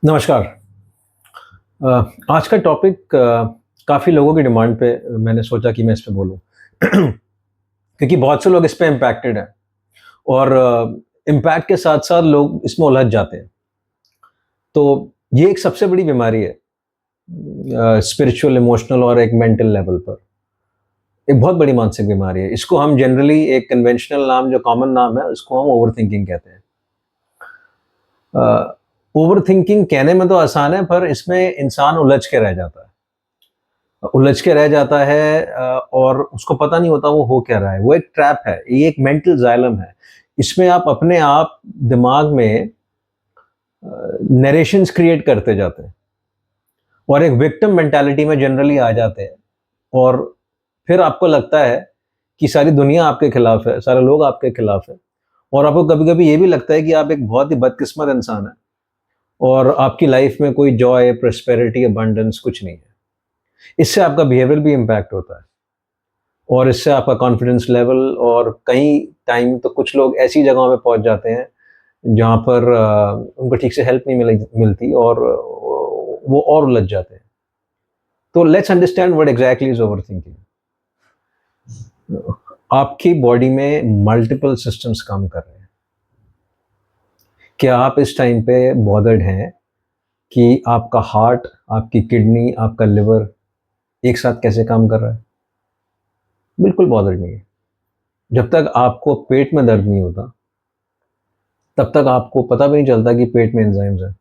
नमस्कार। आज का टॉपिक काफ़ी लोगों की डिमांड पे मैंने सोचा कि मैं इस पे बोलूँ क्योंकि बहुत से लोग इस पे इम्पैक्टेड हैं और इम्पैक्ट के साथ-साथ लोग इसमें उलझ जाते हैं। तो ये एक सबसे बड़ी बीमारी है स्पिरिचुअल, इमोशनल और एक मेंटल लेवल पर। एक बहुत बड़ी मानसिक बीमारी है। इसको हम जनरली एक कन्वेंशनल नाम जो कॉमन नाम है, उसको हम ओवरथिंकिंग कहते हैं। ओवरथिंकिंग कहने में तो आसान है पर इसमें इंसान उलझ के रह जाता है। उलझ के रह जाता है और उसको पता नहीं होता वो हो क्या रहा है। वो एक ट्रैप है, ये एक मेंटल जाइलम है। इसमें आप अपने आप दिमाग में नैरेशंस क्रिएट करते जाते हैं और एक विक्टिम मेंटालिटी में जनरली आ जाते हैं और फिर आपको लगता है कि सारी दुनिया आपके खिलाफ है, सारे लोग आपके खिलाफ हैं और आपको कभी-कभी ये भी लगता है कि आप एक बहुत ही बदकिस्मत इंसान हैं और आपकी लाइफ में कोई जॉय, प्रॉस्पेरिटी, अबंडेंस कुछ नहीं है। इससे आपका बिहेवियर भी इम्पैक्ट होता है। और इससे आपका कॉन्फिडेंस लेवल और कई टाइम तो कुछ लोग ऐसी जगहों पे पहुंच जाते हैं जहाँ पर उनको ठीक से हेल्प नहीं मिलती और वो और उलझ जाते हैं। तो let's understand what exactly is overthinking. आपकी बॉडी में मल्टीपल सिस्टम्स काम कर रहे हैं। क्या आप इस टाइम पे बॉदर्ड हैं कि आपका हार्ट, आपकी किडनी, आपका लिवर एक साथ कैसे काम कर रहा है? बिल्कुल बॉदर्ड नहीं है। जब तक आपको पेट में दर्द नहीं होता तब तक आपको पता भी नहीं चलता कि पेट में एंजाइम्स हैं।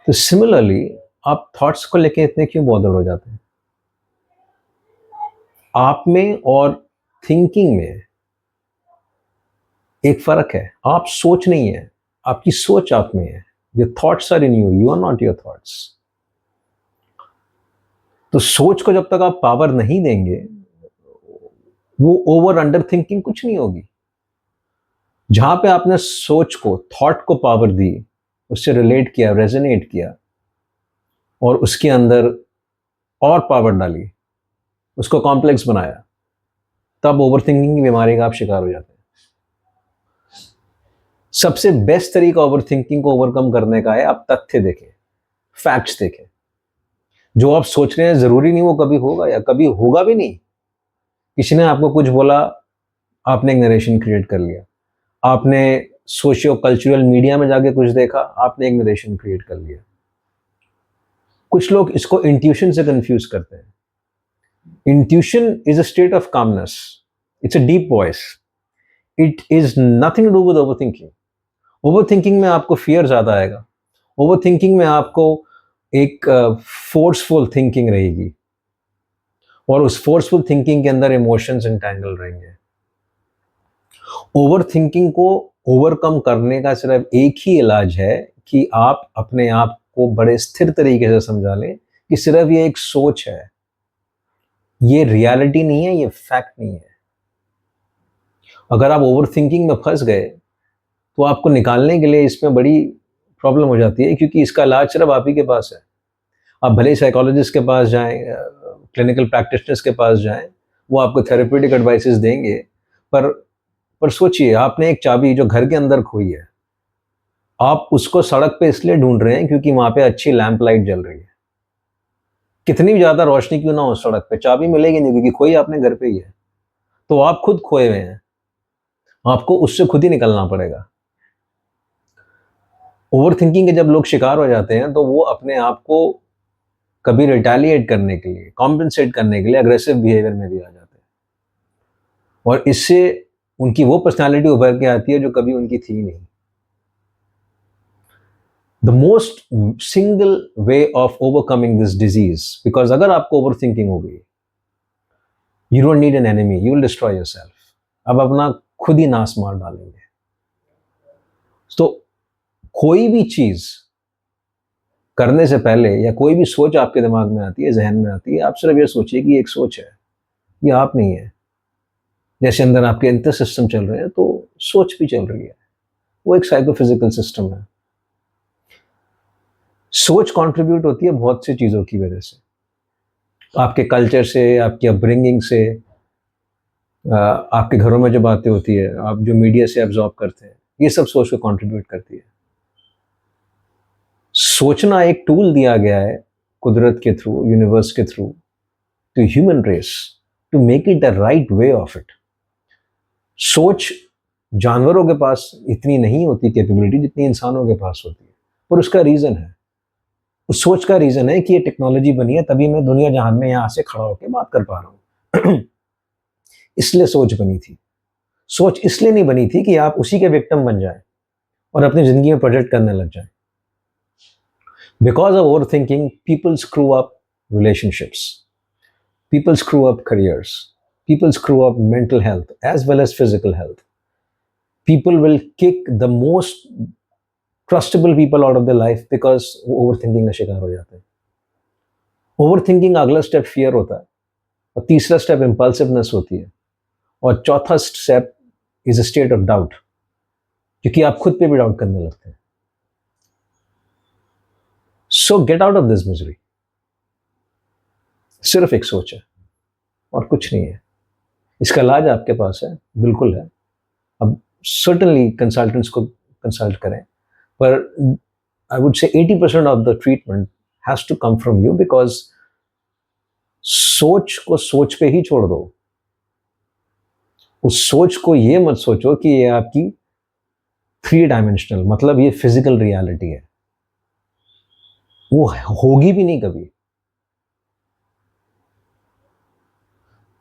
तो सिमिलरली आप थॉट्स को लेके इतने क्यों बॉदर हो जाते हैं? आप में और थिंकिंग में एक फ़र्क है। आप सोच नहीं है, आपकी सोच आप में है। Your thoughts are in you, you are not your thoughts. तो सोच को जब तक आप पावर नहीं देंगे, वो ओवर अंडर थिंकिंग कुछ नहीं होगी। जहाँ पे आपने सोच को, थॉट को पावर दी, उससे रिलेट किया, रेज़ोनेट किया और उसके अंदर और पावर डाली, उसको कॉम्प्लेक्स बनाया, तब ओवरथिंकिंग की बीमारी का आप शिकार हो जाते हैं। सबसे बेस्ट तरीका ओवरथिंकिंग को ओवरकम करने का है आप तथ्य देखें, फैक्ट्स देखें। जो आप सोच रहे हैं ज़रूरी नहीं वो कभी होगा या कभी होगा भी नहीं। किसी ने आपको कुछ बोला, आपने एक नरेशन क्रिएट कर लिया। आपने सोशियो कल्चरल मीडिया में जाके कुछ देखा, आपने एक नरेशन क्रिएट कर लिया। कुछ लोग इसको इंट्यूशन से कंफ्यूज करते हैं। Intuition is a state of calmness. It's a deep voice. It is nothing to do with overthinking. Overthinking में आपको फियर ज़्यादा आएगा। ओवरथिंकिंग में आपको एक फोर्सफुल थिंकिंग रहेगी और उस फोर्सफुल थिंकिंग के अंदर इमोशंस इंटैंगल रहेंगे। ओवरथिंकिंग को ओवरकम करने का सिर्फ एक ही इलाज है कि आप अपने आप को बड़े स्थिर तरीके से समझा लें कि सिर्फ ये एक सोच है, ये रियलिटी नहीं है, ये फैक्ट नहीं है। अगर आप ओवरथिंकिंग में फंस गए तो आपको निकालने के लिए इसमें बड़ी प्रॉब्लम हो जाती है क्योंकि इसका इलाज सिर्फ आप ही के पास है। आप भले ही साइकोलॉजिस्ट के पास जाएँ, क्लिनिकल प्रैक्टिशनर्स के पास जाएँ, वो आपको थेरेप्यूटिक एडवाइसेस देंगे, पर सोचिए आपने एक चाबी जो घर के अंदर खोई है, आप उसको सड़क पे इसलिए ढूँढ रहे हैं क्योंकि वहाँ पे अच्छी लैंप लाइट जल रही है। कितनी भी ज़्यादा रोशनी क्यों ना हो सड़क पे, चाबी मिलेगी नहीं क्योंकि खोई आपने घर पे ही है। तो आप खुद खोए हुए हैं, आपको उससे खुद ही निकलना पड़ेगा। ओवरथिंकिंग के जब लोग शिकार हो जाते हैं, तो वो अपने आप को कभी रिटेलिएट करने के लिए, कॉम्पेंसेट करने के लिए अग्रेसिव बिहेवियर में भी आ जाते हैं और इससे उनकी वो पर्सनैलिटी उभर के आती है जो कभी उनकी थी नहीं। The most single way of overcoming this disease, because अगर आपको ओवरथिंकिंग हो गई, you don't need an enemy, you will destroy yourself. अब अपना खुद ही नाश मार डालेंगे। तो कोई भी चीज करने से पहले या कोई भी सोच आपके दिमाग में आती है, जहन में आती है, आप सिर्फ ये सोचिए कि एक सोच है, ये आप नहीं है। जैसे अंदर आपके इंटर सिस्टम चल रहे हैं तो सोच भी चल रही है, वो एक साइकोफिजिकल सिस्टम है। सोच कंट्रीब्यूट होती है बहुत सी चीज़ों की वजह से, आपके कल्चर से, आपकी अपब्रिंगिंग से, आपके घरों में जो बातें होती है, आप जो मीडिया से एब्जॉर्ब करते हैं, ये सब सोच को कंट्रीब्यूट करती है। सोचना एक टूल दिया गया है कुदरत के थ्रू, यूनिवर्स के through, to human race, to make it the right way of it. सोच जानवरों के पास इतनी नहीं होती कैपेबिलिटी जितनी इंसानों के पास होती है, पर उसका रीजन है, उस सोच का रीजन है कि ये टेक्नोलॉजी बनी है, तभी मैं दुनिया जहान में यहां से खड़ा होकर बात कर पा रहा हूं। इसलिए सोच बनी थी। सोच इसलिए नहीं बनी थी कि आप उसी के विक्टिम बन जाएं और अपनी जिंदगी में प्रोजेक्ट करने लग जाएं। Because of over thinking, people screw up relationships, people screw up careers, people screw up mental health as well as physical health. People will kick the most trustable people out of their life because वो overthinking का शिकार हो जाते हैं। Overthinking का अगला step fear होता है, और तीसरा स्टेप इम्पल्सिवनेस होती है, और चौथा step is a state of doubt, क्योंकि आप खुद पे भी डाउट करने लगते हैं। सो get out of this misery. सिर्फ एक सोच है और कुछ नहीं है। इसका इलाज आपके पास है, बिल्कुल है। अब सर्टनली कंसल्टेंट्स को कंसल्ट करें, पर आई would say 80% of the treatment has to come from you, because सोच को सोच पे ही छोड़ दो। उस सोच को ये मत सोचो कि ये आपकी 3 डायमेंशनल, मतलब ये फिजिकल रियलिटी है, वो होगी भी नहीं कभी।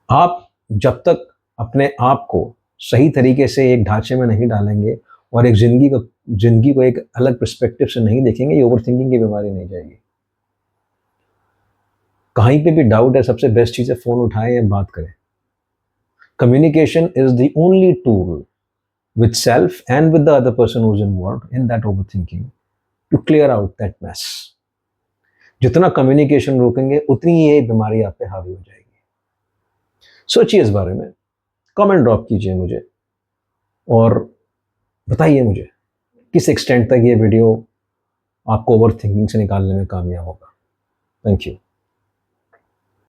आप जब तक अपने आप को सही तरीके से एक ढांचे में नहीं डालेंगे और एक जिंदगी को एक अलग पर्सपेक्टिव से नहीं देखेंगे, ये ओवरथिंकिंग की बीमारी नहीं जाएगी। कहीं पे भी डाउट है, सबसे बेस्ट चीज है फोन उठाएं या बात करें। Communication is the only tool with self and with the other person who's involved in that overthinking to clear out that mess. जितना कम्युनिकेशन रोकेंगे उतनी ये बीमारी आप पे हावी हो जाएगी। सोचिए इस बारे में, कमेंट ड्रॉप कीजिए मुझे और बताइए मुझे किस एक्सटेंट तक ये वीडियो आपको ओवर थिंकिंग से निकालने में कामयाब होगा। Thank you.